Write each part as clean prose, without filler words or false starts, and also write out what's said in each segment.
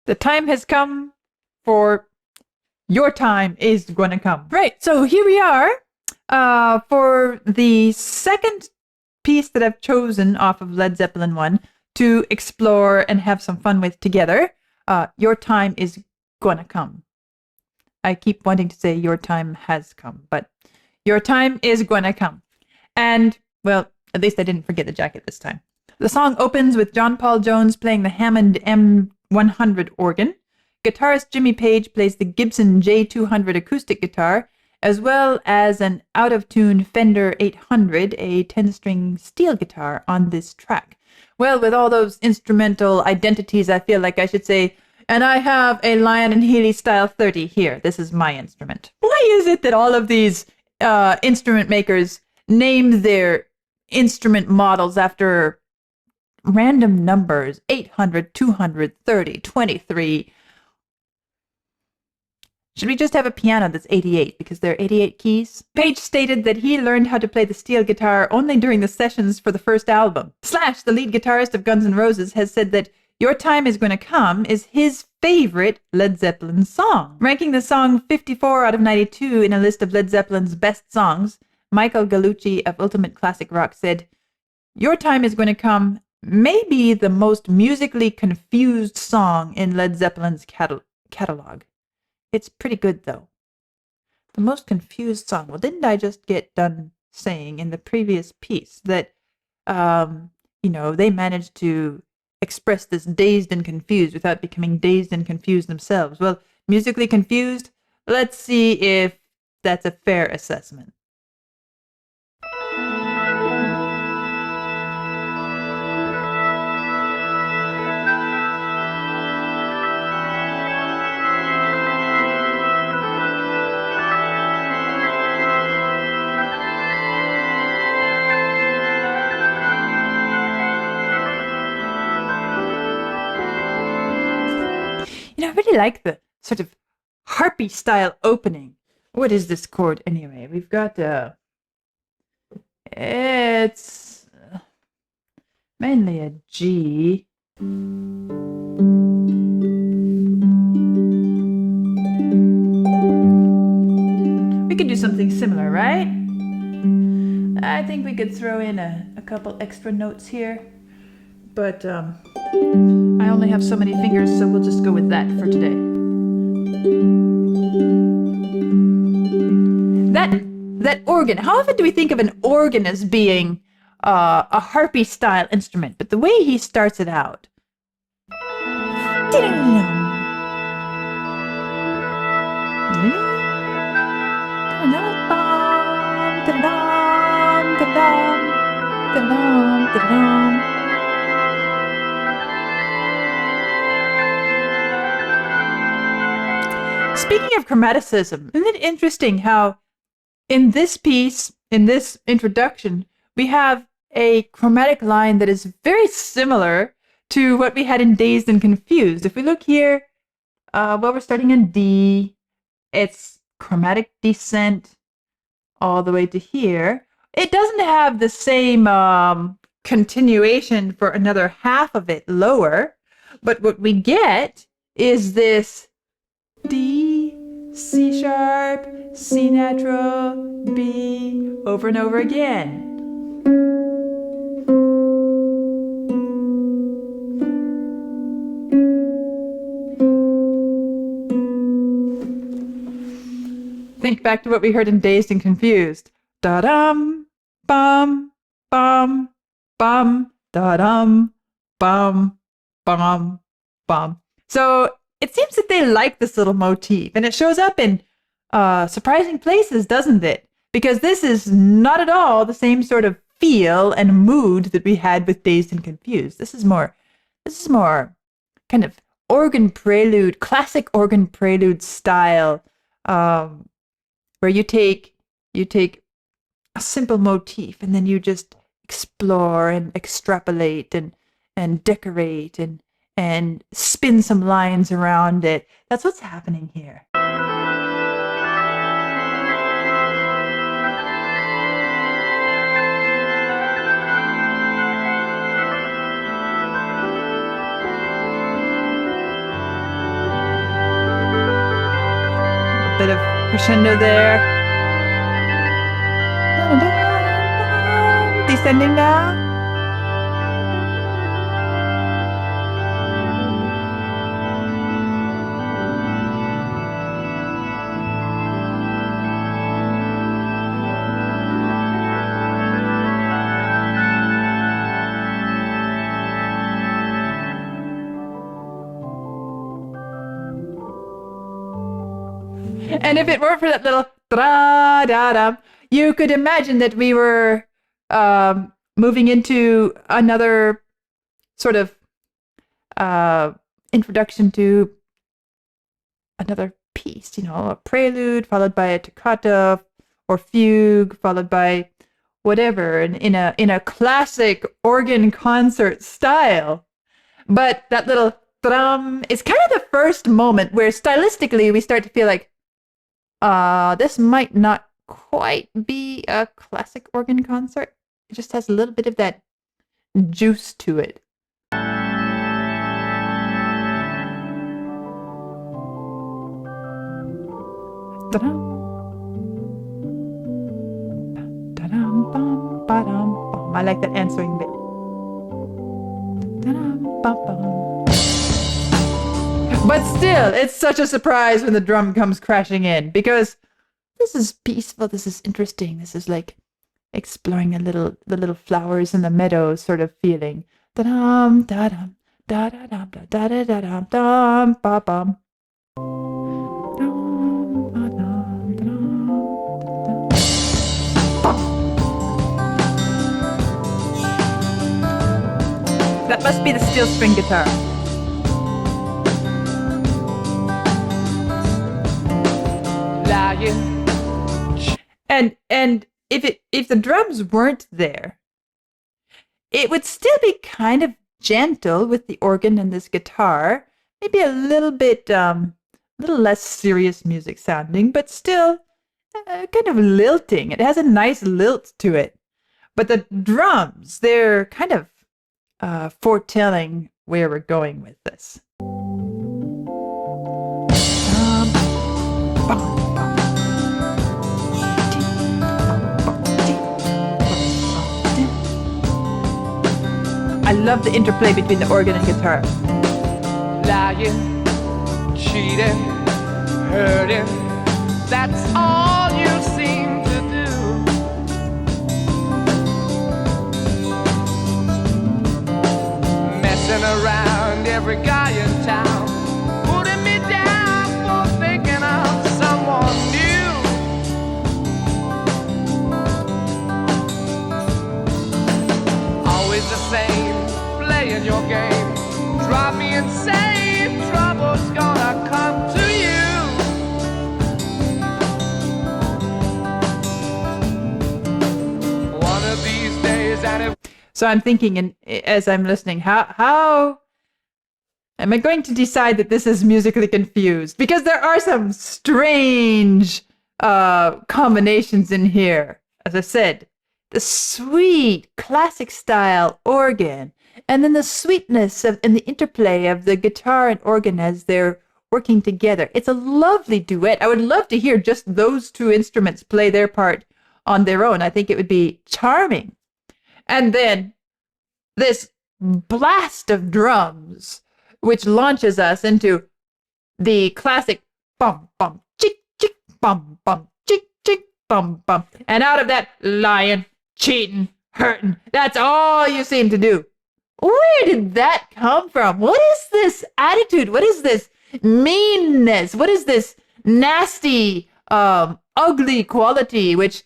The time has come for your time is gonna come. Right, so here we are for the second piece that I've chosen off of Led Zeppelin 1 to explore and have some fun with together. Your time is gonna come. I keep wanting to say your time has come, but your time is gonna come. And, well, at least I didn't forget the jacket this time. The song opens with John Paul Jones playing the Hammond M100 organ. Guitarist Jimmy Page plays the Gibson J200 acoustic guitar, as well as an out-of-tune Fender 800, a 10-string steel guitar on this track. Well, with all those instrumental identities, I feel like I should say, and I have a Lion and Healy Style 30 here. This is my instrument. Why is it that all of these instrument makers name their instrument models after random numbers? 800, 200, 30, 23. Should we just have a piano that's 88 because there are 88 keys? Page stated that he learned how to play the steel guitar only during the sessions for the first album. Slash, the lead guitarist of Guns N' Roses, has said that Your Time Is Gonna Come is his favorite Led Zeppelin song. Ranking the song 54 out of 92 in a list of Led Zeppelin's best songs, Michael Gallucci of Ultimate Classic Rock said, Your Time Is Gonna Come may be the most musically confused song in Led Zeppelin's catalog. It's pretty good, though. The most confused song. Well, didn't I just get done saying in the previous piece that, they managed to express this dazed and confused without becoming dazed and confused themselves? Well, musically confused? Let's see if that's a fair assessment. I really like the sort of harpy style opening. What is this chord anyway? We've got it's mainly a G. We could do something similar, right? I think we could throw in a couple extra notes here, but I only have so many fingers, so we'll just go with that for today. That organ. How often do we think of an organ as being a harpy style instrument? But the way he starts it out. Speaking of chromaticism, isn't it interesting how in this piece, in this introduction, we have a chromatic line that is very similar to what we had in Dazed and Confused. If we look here, we're starting in D. It's chromatic descent all the way to here. It doesn't have the same continuation for another half of it lower, but what we get is this D, C sharp, C natural, B, over and over again. Think back to what we heard in Dazed and Confused. Da-dum, bum, bum, bum, da-dum, bum, bum, bum. So it seems that they like this little motif, and it shows up in surprising places, doesn't it? Because this is not at all the same sort of feel and mood that we had with Dazed and Confused. This is more kind of organ prelude, classic organ prelude style, where you take a simple motif and then you just explore and extrapolate and decorate and spin some lines around it. That's what's happening here. Bit of crescendo there. Descending now. And if it weren't for that little da-da-da, you could imagine that we were moving into another sort of introduction to another piece, you know, a prelude followed by a toccata or fugue followed by whatever, in a classic organ concert style. But that little thrum is kind of the first moment where stylistically we start to feel like, this might not quite be a classic organ concert. It just has a little bit of that juice to it. I like that answering bit. But still, it's such a surprise when the drum comes crashing in, because this is peaceful, this is interesting, this is like exploring the little flowers in the meadow sort of feeling. Da-dum, da-dum, da-da-dum, da-da-da-dum, dum, ba-bum. That must be the steel string guitar. And if the drums weren't there, it would still be kind of gentle with the organ and this guitar, maybe a little bit little less serious music sounding, but still kind of lilting. It has a nice lilt to it. But the drums, they're kind of foretelling where we're going with this. I love the interplay between the organ and guitar. Lying, cheating, hurting, that's all you seem to do. Messing around every guy in town, putting me down for thinking of someone new. Always the same, playing your game, drive me insane, trouble's gonna come to you. One of these days, and if So I'm thinking, and as I'm listening, how am I going to decide that this is musically confused? Because there are some strange combinations in here. As I said, the sweet classic style organ, and then the sweetness and the interplay of the guitar and organ as they're working together. It's a lovely duet. I would love to hear just those two instruments play their part on their own. I think it would be charming. And then this blast of drums, which launches us into the classic bum bum chick chick bum bum chick chick bum bum. And out of that, lying, cheating, hurting. That's all you seem to do. Where did that come from? What is this attitude? What is this meanness? What is this nasty, ugly quality? Which,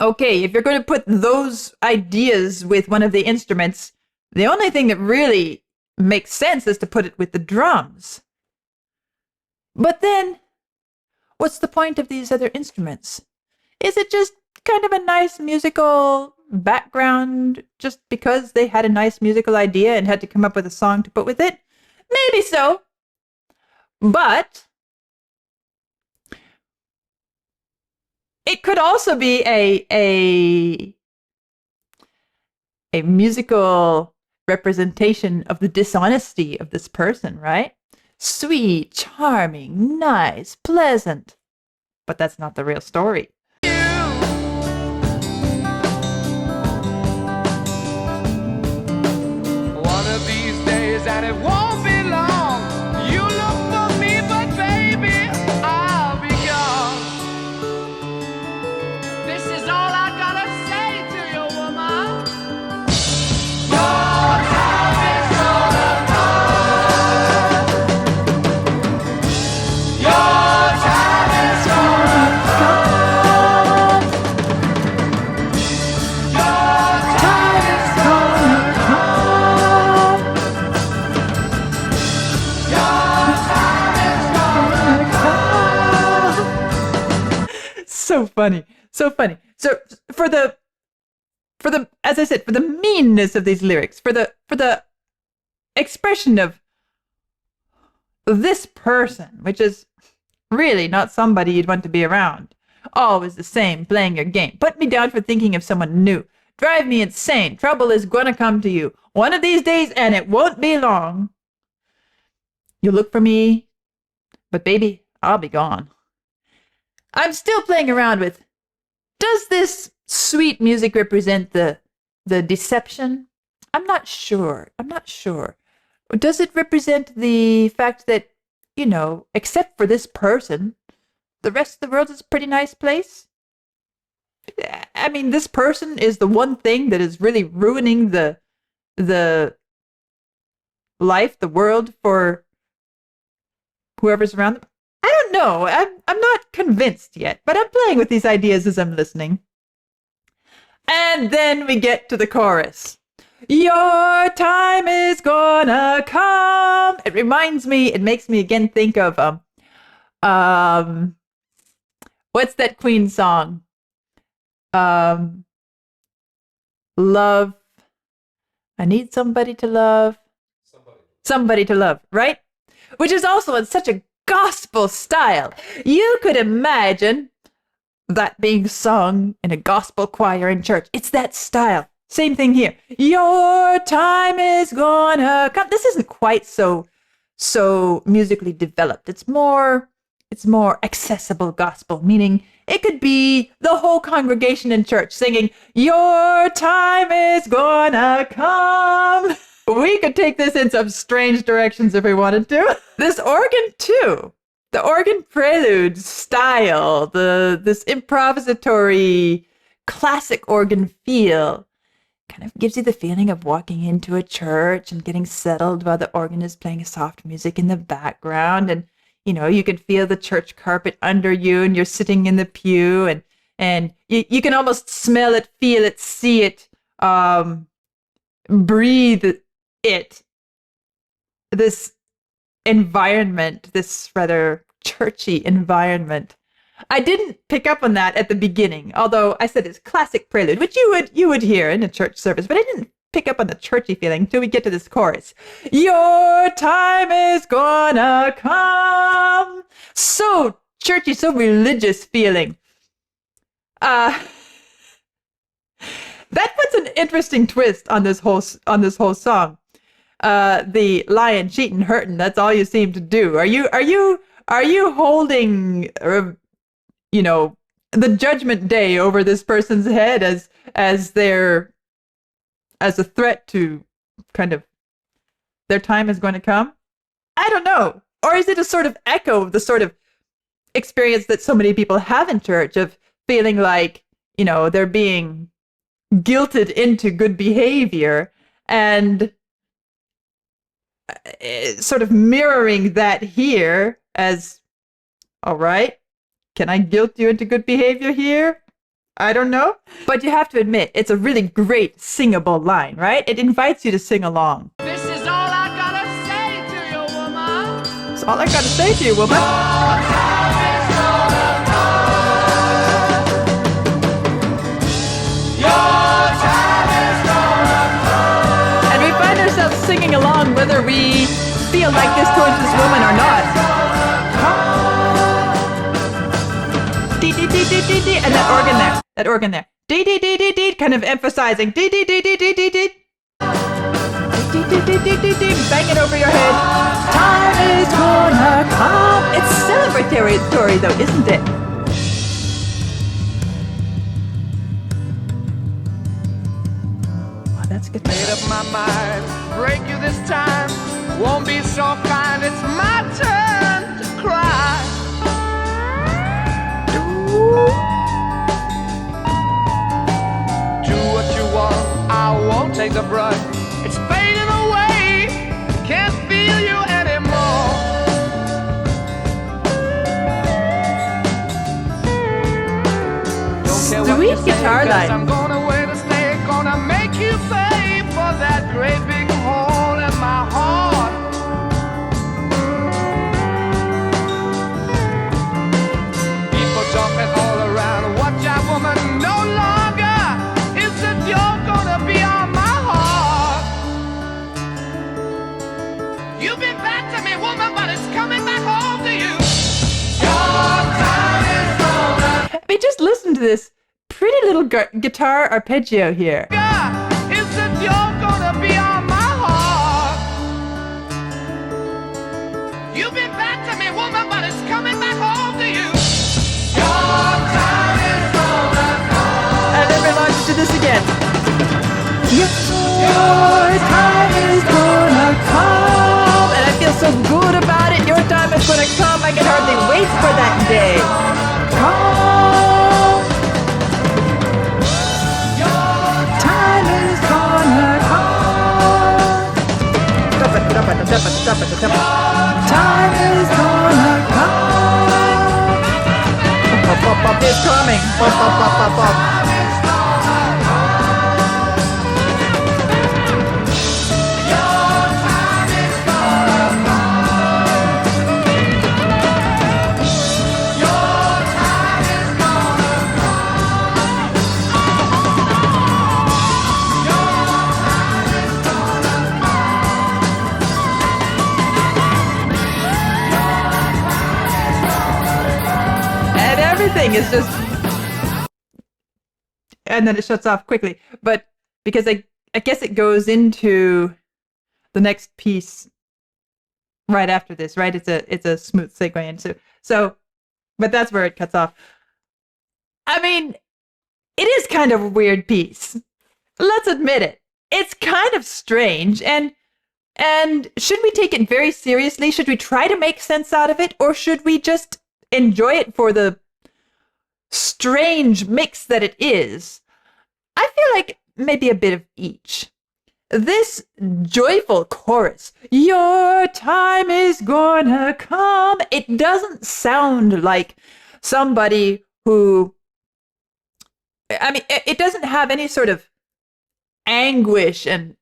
okay, if you're going to put those ideas with one of the instruments, the only thing that really makes sense is to put it with the drums. But then, what's the point of these other instruments? Is it just kind of a nice musical background just because they had a nice musical idea and had to come up with a song to put with it? Maybe so. But it could also be a musical representation of the dishonesty of this person, right? Sweet, charming, nice, pleasant. But that's not the real story. One of these days, and it won't be long, you look for me, but baby, I'll be gone. This is all I gotta say to you, woman. Your time is gonna come. Your time is gonna come. Your time is gonna come. Your time is gonna come. So funny. So funny. So for the as I said, for the meanness of these lyrics, for the expression of this person, which is really not somebody you'd want to be around. Always the same, playing your game. Put me down for thinking of someone new. Drive me insane. Trouble is gonna come to you. One of these days, and it won't be long. You look for me, but baby, I'll be gone. I'm still playing around with, does this sweet music represent the deception? I'm not sure. Does it represent the fact that, except for this person, the rest of the world is a pretty nice place? I mean, this person is the one thing that is really ruining the life, the world for whoever's around them. I don't know. I'm not convinced yet, but I'm playing with these ideas as I'm listening. And then we get to the chorus. Your time is gonna come. It makes me again think of what's that Queen song? Love. I need somebody to love. Somebody to love, right? Which is also in such a gospel style. You could imagine that being sung in a gospel choir in church. It's that style. Same thing here. Your time is gonna come. This isn't quite so musically developed. It's more accessible gospel, meaning it could be the whole congregation in church singing, your time is gonna come. We could take this in some strange directions if we wanted to. This organ too. The organ prelude style, this improvisatory classic organ feel kind of gives you the feeling of walking into a church and getting settled while the organ is playing soft music in the background. And, you can feel the church carpet under you and you're sitting in the pew and you can almost smell it, feel it, see it, breathe it. This environment, this rather churchy environment. I didn't pick up on that at the beginning, although I said it's classic prelude, which you would hear in a church service, but I didn't pick up on the churchy feeling until we get to this chorus. Your time is gonna come. So churchy, so religious feeling. That puts an interesting twist on this whole song. The lying, cheating, hurting, that's all you seem to do. Are you holding the judgment day over this person's head as a threat to kind of their time is going to come? I don't know. Or is it a sort of echo of the sort of experience that so many people have in church of feeling like, they're being guilted into good behavior and sort of mirroring that here as, all right, can I guilt you into good behavior here? I don't know. But you have to admit, it's a really great singable line, right? It invites you to sing along. This is all I gotta say to you, woman. That's all I gotta say to you, woman. Your time is gonna come. Your time is gonna come. And we find ourselves singing along whether we feel like this towards this woman or not. Dee dee dee dee dee dee, and that organ there. Dee dee dee dee dee, kind of emphasizing. Dee dee dee dee dee dee dee. Dee dee dee dee dee dee, bang it over your head. Time is gonna come. It's celebratory though, isn't it? so kind, it's my turn to cry. Do what you want, I won't take the brunt. It's fading away, can't feel you anymore. Don't care what you Sweet say, guitar 'cause line. I'm going away to stay, gonna make you pay for that great big hole in my heart. People talking all around, watch out woman, no longer is the joke gonna be on my heart. You've been bad to me woman, but it's coming back home to you. Your time is gonna I mean, just listen to this pretty little guitar arpeggio here. is the joke gonna be on my heart. You've been bad to me woman, but it's coming back home to you. Your time is gonna come. And then we're launching to this again. Your time is gonna come. And I feel so good about it. Your time is gonna come. I can hardly wait for that day. Come. Your time is gonna come. Time is gonna come. It's coming. And everything is just, and then it shuts off quickly. But because I guess it goes into the next piece right after this, right? It's a smooth segue into. So, but that's where it cuts off. I mean, it is kind of a weird piece. Let's admit it. It's kind of strange, and should we take it very seriously? Should we try to make sense out of it, or should we just enjoy it for the strange mix that it is? I feel like maybe a bit of each. This joyful chorus, your time is gonna come, it doesn't sound like somebody who, I mean, it doesn't have any sort of anguish and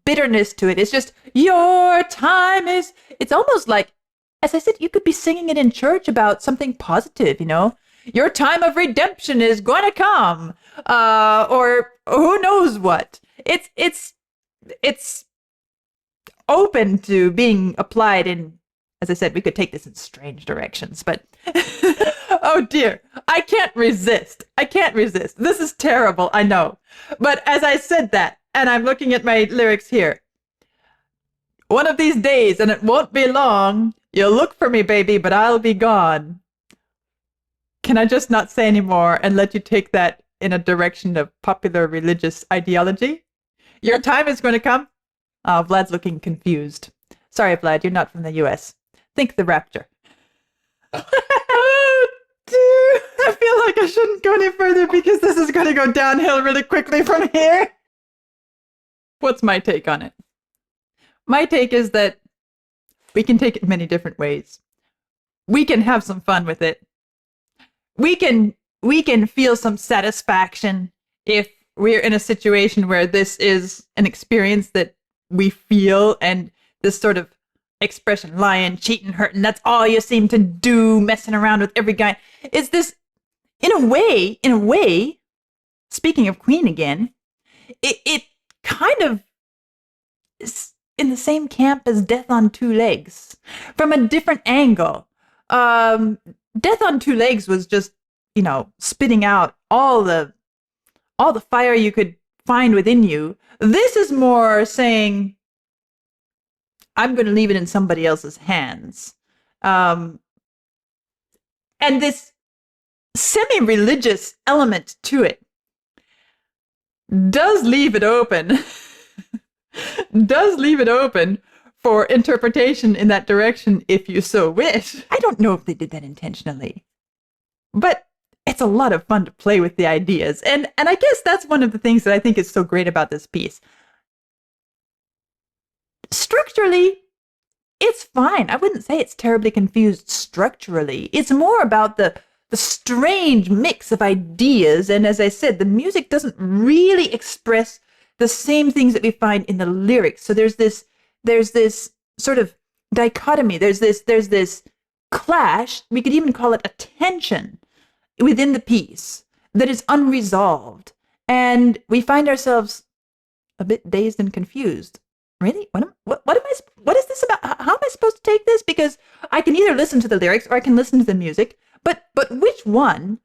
bitterness to it. It's just, your time is, it's almost like, as I said, you could be singing it in church about something positive, you know? Your time of redemption is going to come, or who knows what. It's open to being applied in, as I said, we could take this in strange directions, but oh dear, I can't resist. This is terrible, I know. But as I said that, and I'm looking at my lyrics here, one of these days, and it won't be long, you'll look for me, baby, but I'll be gone. Can I just not say any more and let you take that in a direction of popular religious ideology? Your time is going to come? Oh, Vlad's looking confused. Sorry, Vlad, you're not from the US. Think the Rapture. Oh, dear. I feel like I shouldn't go any further because this is going to go downhill really quickly from here. What's my take on it? My take is that we can take it many different ways. We can have some fun with it. We can feel some satisfaction if we're in a situation where this is an experience that we feel, and this sort of expression, lying, cheating, hurting, that's all you seem to do, messing around with every guy. Is this, in a way, speaking of Queen again, it kind of is in the same camp as Death on Two Legs, from a different angle. Death on Two Legs was just, you know, spitting out all the fire you could find within you. This is more saying, I'm going to leave it in somebody else's hands. And this semi-religious element to it does leave it open for interpretation in that direction if you so wish. I don't know if they did that intentionally, but it's a lot of fun to play with the ideas. And I guess that's one of the things that I think is so great about this piece. Structurally, it's fine. I wouldn't say it's terribly confused structurally. It's more about the strange mix of ideas. And as I said, the music doesn't really express the same things that we find in the lyrics. So there's this sort of dichotomy. There's this clash. We could even call it a tension within the piece that is unresolved. And we find ourselves a bit dazed and confused. Really? What is this about? How am I supposed to take this? Because I can either listen to the lyrics or I can listen to the music, but which one?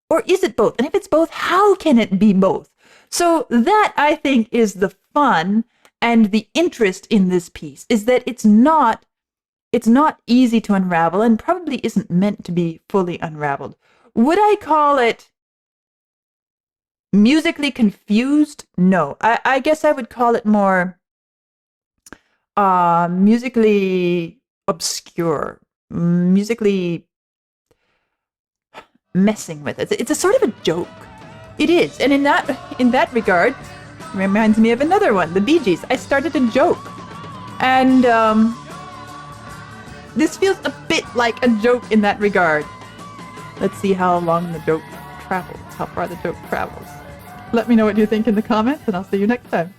Or is it both? And if it's both, how can it be both? So that, I think, is the fun and the interest in this piece, is that it's not easy to unravel and probably isn't meant to be fully unraveled. Would I call it musically confused? No. I guess I would call it more musically obscure, musically messing with it. It's a sort of a joke. It is. And in that regard, reminds me of another one, the Bee Gees. I started a joke. And this feels a bit like a joke in that regard. Let's see how long the joke travels, how far the joke travels. Let me know what you think in the comments, and I'll see you next time.